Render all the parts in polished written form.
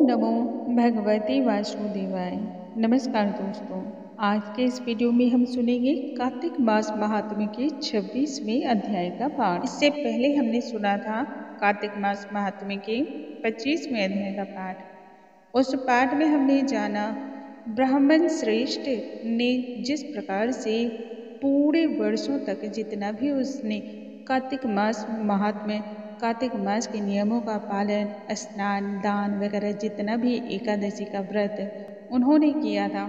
नमो भगवते वासुदेवाय। नमस्कार दोस्तों, आज के इस वीडियो में हम सुनेंगे कार्तिक मास महात्म्य के 26वें अध्याय का पाठ। इससे पहले हमने सुना था कार्तिक मास महात्म्य के 25वें अध्याय का पाठ। उस पाठ में हमने जाना ब्राह्मण श्रेष्ठ ने जिस प्रकार से पूरे वर्षों तक जितना भी उसने कार्तिक मास महात्म्य, कार्तिक मास के नियमों का पालन, स्नान, दान वगैरह जितना भी एकादशी का व्रत उन्होंने किया था,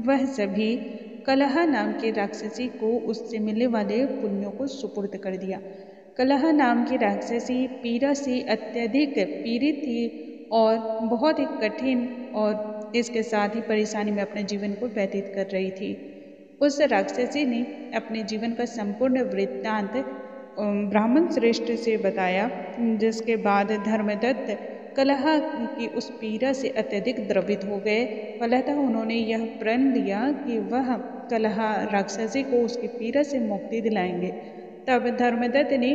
वह सभी कलह नाम के राक्षसी को उससे मिलने वाले पुण्यों को सुपुर्द कर दिया। कलह नाम की राक्षसी पीड़ा से अत्यधिक पीड़ित थी और बहुत ही कठिन और इसके साथ ही परेशानी में अपने जीवन को व्यतीत कर रही थी। उस राक्षसी ने अपने जीवन का संपूर्ण वृत्तांत ब्राह्मण श्रेष्ठ से बताया, जिसके बाद धर्मदत्त कलह की उस पीड़ा से अत्यधिक द्रवित हो गए। फलतः उन्होंने यह प्रण लिया कि वह कलह राक्षसी को उसकी पीड़ा से मुक्ति दिलाएंगे। तब धर्मदत्त ने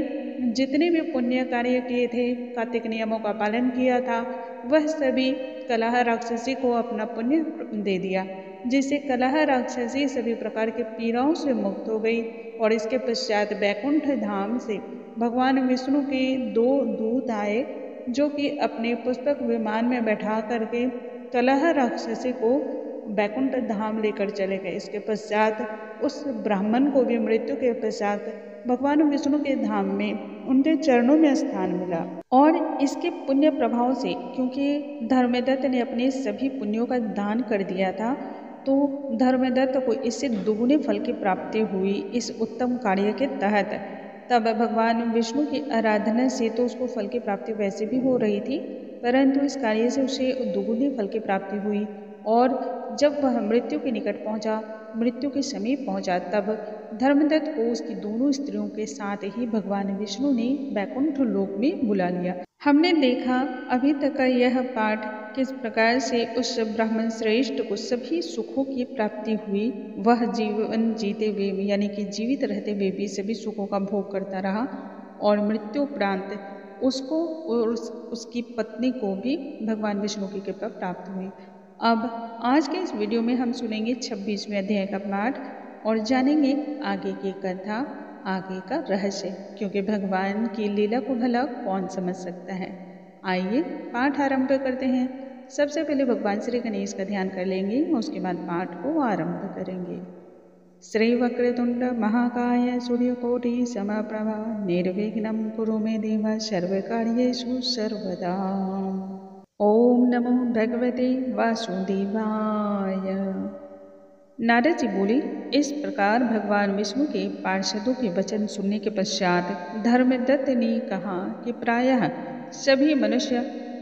जितने भी पुण्य कार्य किए थे, कार्तिक नियमों का पालन किया था, वह सभी कलह राक्षसी को अपना पुण्य दे दिया, जिससे कलह राक्षसी सभी प्रकार के पीड़ाओं से मुक्त हो गई। और इसके पश्चात बैकुंठ धाम से भगवान विष्णु के 2 दूत आए, जो कि अपने पुष्पक विमान में बैठा करके कलह राक्षसी को बैकुंठ धाम लेकर चले गए। इसके पश्चात उस ब्राह्मण को भी मृत्यु के पश्चात भगवान विष्णु के धाम में उनके चरणों में स्थान मिला। और इसके पुण्य प्रभाव से, क्योंकि धर्मदत्त ने अपने सभी पुण्यों का दान कर दिया था, तो धर्मदत्त को इससे दुगुने फल की प्राप्ति हुई इस उत्तम कार्य के तहत। तब भगवान विष्णु की आराधना से तो उसको फल की प्राप्ति वैसे भी हो रही थी, परंतु इस कार्य से उसे दुगुनी फल की प्राप्ति हुई। और जब वह मृत्यु के निकट पहुंचा, मृत्यु के समीप पहुंचा, तब धर्मदत्त को उसकी दोनों स्त्रियों के साथ ही भगवान विष्णु ने बैकुंठ लोक में बुला लिया। हमने देखा अभी तक का यह पाठ किस प्रकार से उस ब्राह्मण श्रेष्ठ को सभी सुखों की प्राप्ति हुई। वह जीवन जीते हुए, यानी कि जीवित रहते हुए भी सभी सुखों का भोग करता रहा, और मृत्यु उपरांत उसको और उसकी पत्नी को भी भगवान विष्णु की कृपा प्राप्त हुई। अब आज के इस वीडियो में हम सुनेंगे 26वें अध्याय का पाठ और जानेंगे आगे की कथा, आगे का रहस्य, क्योंकि भगवान की लीला को भला कौन समझ सकता है। आइए पाठ आरंभ करते हैं। सबसे पहले भगवान श्री गणेश का ध्यान कर लेंगे, उसके बाद पाठ को आरंभ करेंगे। श्री वक्रतुंड महाकाय सूर्यकोटि समप्रभा निर्विघ्नं कुरु मे देव सर्वकार्येषु सर्वदा। ओम नमो भगवते वासुदेवाय। नारद जी बोले, इस प्रकार भगवान विष्णु के पार्षदों के वचन सुनने के पश्चात धर्मदत्त ने कहा कि प्रायः सभी मनुष्य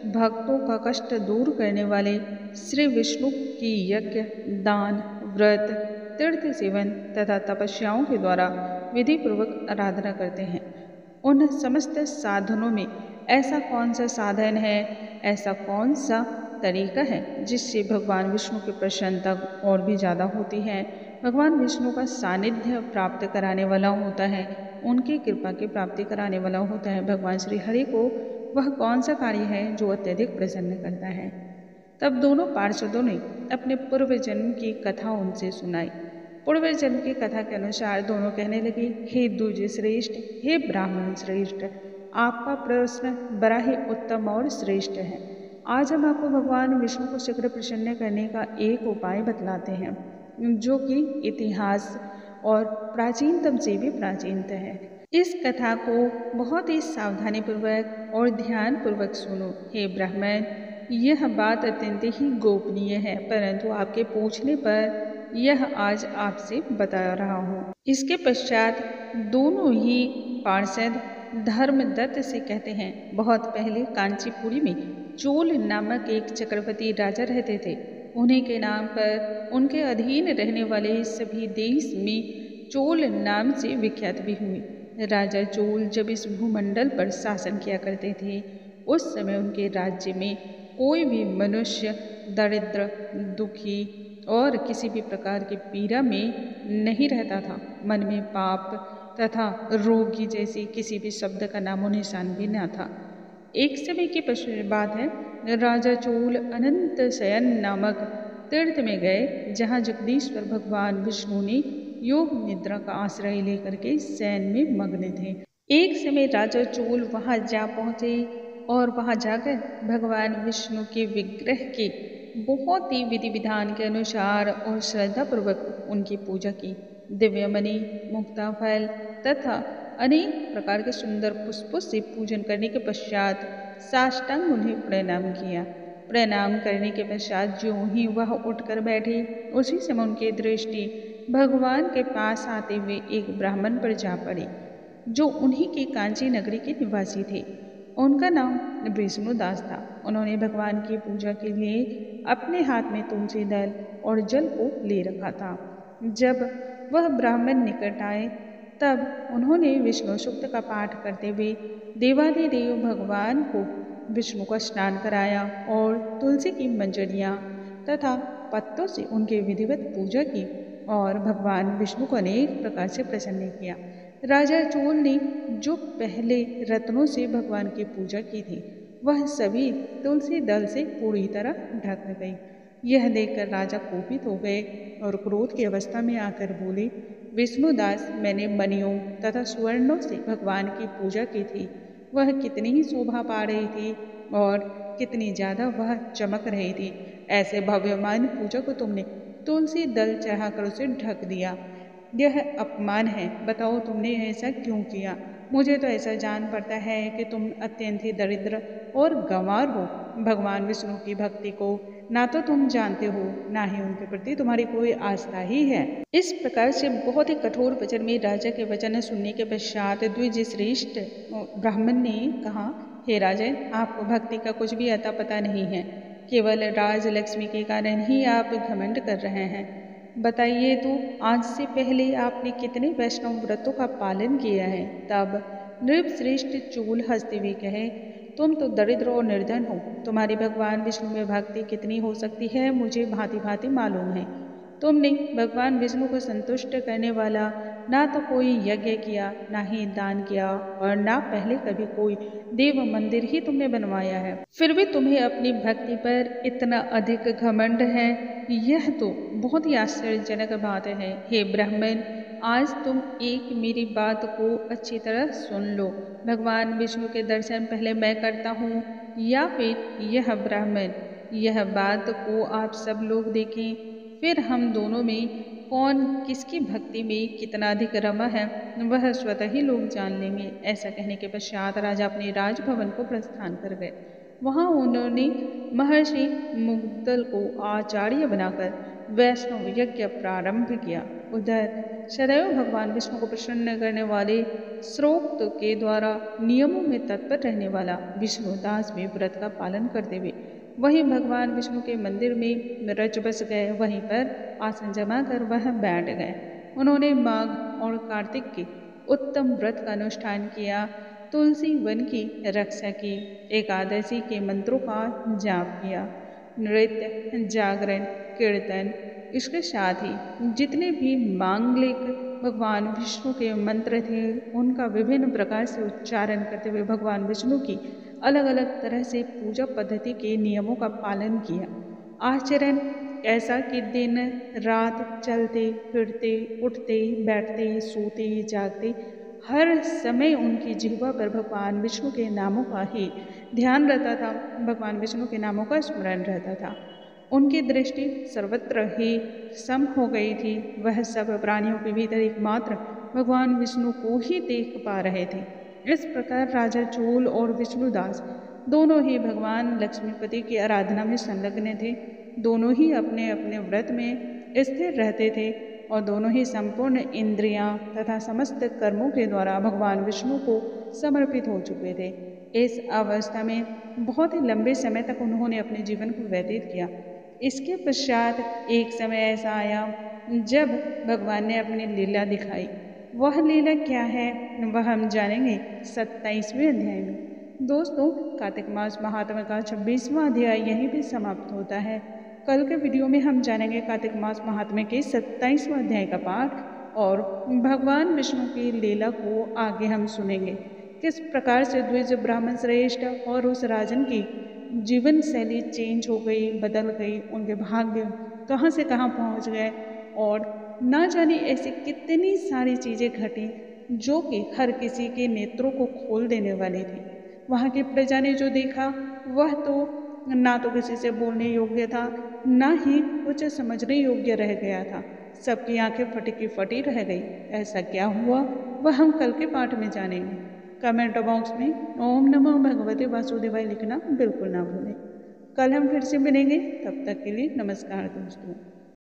भक्तों का कष्ट दूर करने वाले श्री विष्णु की यज्ञ, दान, व्रत, तीर्थ सेवन तथा तपस्याओं के द्वारा विधि पूर्वक आराधना करते हैं। उन समस्त साधनों में ऐसा कौन सा साधन है, ऐसा कौन सा तरीका है जिससे भगवान विष्णु की प्रसन्नता और भी ज़्यादा होती है, भगवान विष्णु का सानिध्य प्राप्त कराने वाला होता है, उनकी कृपा की प्राप्ति कराने वाला होता है। भगवान श्री हरि को वह कौन सा कार्य है जो अत्यधिक प्रसन्न करता है। तब दोनों पार्षदों ने अपने पूर्व जन्म की कथा उनसे सुनाई। पूर्व जन्म की कथा के अनुसार दोनों कहने लगे, हे द्विज श्रेष्ठ, हे ब्राह्मण श्रेष्ठ, आपका प्रश्न बड़ा ही उत्तम और श्रेष्ठ है। आज हम आपको भगवान विष्णु को शीघ्र प्रसन्न करने का एक उपाय बतलाते हैं, जो कि इतिहास और प्राचीनतम से भी प्राचीनतम है। इस कथा को बहुत ही सावधानी पूर्वक और ध्यान पूर्वक सुनो। हे ब्राह्मण, यह बात अत्यंत ही गोपनीय है, परंतु आपके पूछने पर यह आज आपसे बता रहा हूँ। इसके पश्चात दोनों ही पार्षद धर्मदत्त से कहते हैं, बहुत पहले कांचीपुरी में चोल नामक एक चक्रवर्ती राजा रहते थे। उन्हीं के नाम पर उनके अधीन रहने वाले सभी देश में चोल नाम से विख्यात भी हुए। राजा चोल जब इस भूमंडल पर शासन किया करते थे, उस समय उनके राज्य में कोई भी मनुष्य दरिद्र, दुखी और किसी भी प्रकार की पीड़ा में नहीं रहता था। मन में पाप तथा रोगी जैसी किसी भी शब्द का नामो निशान भी न था। एक समय की बात है, राजा चोल अनंत शयन नामक तीर्थ में गए, जहाँ जगदीश्वर भगवान विष्णु ने योग निद्रा का आश्रय लेकर के शयन में मग्न थे। एक समय राजा चोल वहां जा पहुंचे और वहां जाकर भगवान विष्णु के विग्रह की बहुत ही विधि विधान के अनुसार और श्रद्धा पूर्वक उनकी पूजा की। दिव्यमणि, मुक्ताफल तथा अनेक प्रकार के सुंदर पुष्पों से पूजन करने के पश्चात साष्टांग उन्हें प्रणाम किया। प्रणाम करने के पश्चात जो ही वह उठकर बैठे, उसी समय उनकी दृष्टि भगवान के पास आते हुए एक ब्राह्मण पर जा पड़ी, जो उन्हीं के कांची नगरी के निवासी थे। उनका नाम विष्णुदास था। उन्होंने भगवान की पूजा के लिए अपने हाथ में तुलसी दल और जल को ले रखा था। जब वह ब्राह्मण निकट आए, तब उन्होंने विष्णु सूक्त का पाठ करते हुए देवादिदेव भगवान को विष्णु का स्नान कराया और तुलसी की मंजरियाँ तथा पत्तों से उनकी विधिवत पूजा की और भगवान विष्णु को अनेक प्रकार से प्रसन्न किया। राजा चोल ने जो पहले रत्नों से भगवान की पूजा की थी, वह सभी तुलसी दल से पूरी तरह ढक गई। यह देखकर राजा कोपित हो गए और क्रोध की अवस्था में आकर बोले, विष्णुदास, मैंने मणियों तथा स्वर्णों से भगवान की पूजा की थी। वह कितनी ही शोभा पा रही थी और कितनी ज्यादा वह चमक रही थी। ऐसे भव्यमान पूजा को तुमने तुलसी दल चढ़ाकर उसे ढक दिया। यह अपमान है। बताओ, तुमने ऐसा क्यों किया? मुझे तो ऐसा जान पड़ता है कि तुम अत्यंत ही दरिद्र और गंवार हो। भगवान विष्णु की भक्ति को ना तो तुम जानते हो, ना ही उनके प्रति तुम्हारी कोई आस्था ही है। इस प्रकार से बहुत ही कठोर वचन में राजा के वचन सुनने के पश्चात द्विज श्रेष्ठ ब्राह्मण ने कहा, हे राजन, आपको भक्ति का कुछ भी अता पता नहीं है। केवल राजलक्ष्मी के कारण ही आप घमंड कर रहे हैं। बताइए तो, आज से पहले आपने कितने वैष्णव व्रतों का पालन किया है? तब नृपश्रेष्ठ चूल हंसते हुए कहे, तुम तो दरिद्र और निर्धन हो। तुम्हारी भगवान विष्णु में भक्ति कितनी हो सकती है, मुझे भांति भांति मालूम है। तुमने भगवान विष्णु को संतुष्ट करने वाला ना तो कोई यज्ञ किया, ना ही दान किया और ना पहले कभी कोई देव मंदिर ही तुमने बनवाया है। फिर भी तुम्हें अपनी भक्ति पर इतना अधिक घमंड है। यह तो बहुत ही आश्चर्यजनक बात है। हे ब्राह्मण, आज तुम एक मेरी बात को अच्छी तरह सुन लो। भगवान विष्णु के दर्शन पहले मैं करता हूँ या फिर यह ब्राह्मण? यह बात को आप सब लोग देखें, फिर हम दोनों में कौन किसकी भक्ति में कितना अधिक रमा है, वह स्वतः ही लोग जान लेंगे। ऐसा कहने के पश्चात राजा अपने राजभवन को प्रस्थान कर गए। वहां उन्होंने महर्षि मुग्दल को आचार्य बनाकर वैष्णव यज्ञ प्रारंभ किया। उधर सदैव भगवान विष्णु को प्रसन्न करने वाले श्रोक्त के द्वारा नियमों में तत्पर रहने वाला विष्णुदास भी व्रत का पालन करते हुए वहीं भगवान विष्णु के मंदिर में रच बस गए। वहीं पर आसन जमा कर वह बैठ गए। उन्होंने माघ और कार्तिक के उत्तम व्रत का अनुष्ठान किया, तुलसी वन की रक्षा की, एकादशी के मंत्रों का जाप किया, नृत्य, जागरण, कीर्तन, इसके साथ ही जितने भी मांगलिक भगवान विष्णु के मंत्र थे, उनका विभिन्न प्रकार से उच्चारण करते हुए भगवान विष्णु की अलग अलग तरह से पूजा पद्धति के नियमों का पालन किया। आचरण ऐसा कि दिन रात चलते फिरते, उठते बैठते, सोते जागते, हर समय उनकी जिह्वा पर भगवान विष्णु के नामों का ही ध्यान रहता था, भगवान विष्णु के नामों का स्मरण रहता था। उनकी दृष्टि सर्वत्र ही सम हो गई थी। वह सब प्राणियों के भीतर एकमात्र भगवान विष्णु को ही देख पा रहे थे। इस प्रकार राजा चोल और विष्णुदास दोनों ही भगवान लक्ष्मीपति की आराधना में संलग्न थे। दोनों ही अपने अपने व्रत में स्थिर रहते थे और दोनों ही संपूर्ण इंद्रियां तथा समस्त कर्मों के द्वारा भगवान विष्णु को समर्पित हो चुके थे। इस अवस्था में बहुत ही लंबे समय तक उन्होंने अपने जीवन को व्यतीत किया। इसके पश्चात एक समय ऐसा आया जब भगवान ने अपनी लीला दिखाई। वह लीला क्या है, वह हम जानेंगे 27वें अध्याय में। दोस्तों, कार्तिक मास महात्म्य का 26वां अध्याय यहीं पे समाप्त होता है। कल के वीडियो में हम जानेंगे कार्तिक मास महात्म्य के 27वां अध्याय का पाठ और भगवान विष्णु की लीला को आगे हम सुनेंगे। किस प्रकार से द्विज ब्राह्मण श्रेष्ठ और उस राजन की जीवन शैली चेंज हो गई, बदल गई, उनके भाग्य कहाँ से कहाँ पहुँच गए और ना जाने ऐसी कितनी सारी चीज़ें घटी जो कि हर किसी के नेत्रों को खोल देने वाली थी। वहाँ की प्रजा ने जो देखा वह तो ना तो किसी से बोलने योग्य था, ना ही कुछ समझने योग्य रह गया था। सबकी आंखें फटी की फटी रह गई। ऐसा क्या हुआ वह हम कल के पाठ में जानेंगे। कमेंट बॉक्स में ओम नमो भगवते वासुदेवाय लिखना बिल्कुल ना भूलें। कल हम फिर से मिलेंगे, तब तक के लिए नमस्कार दोस्तों।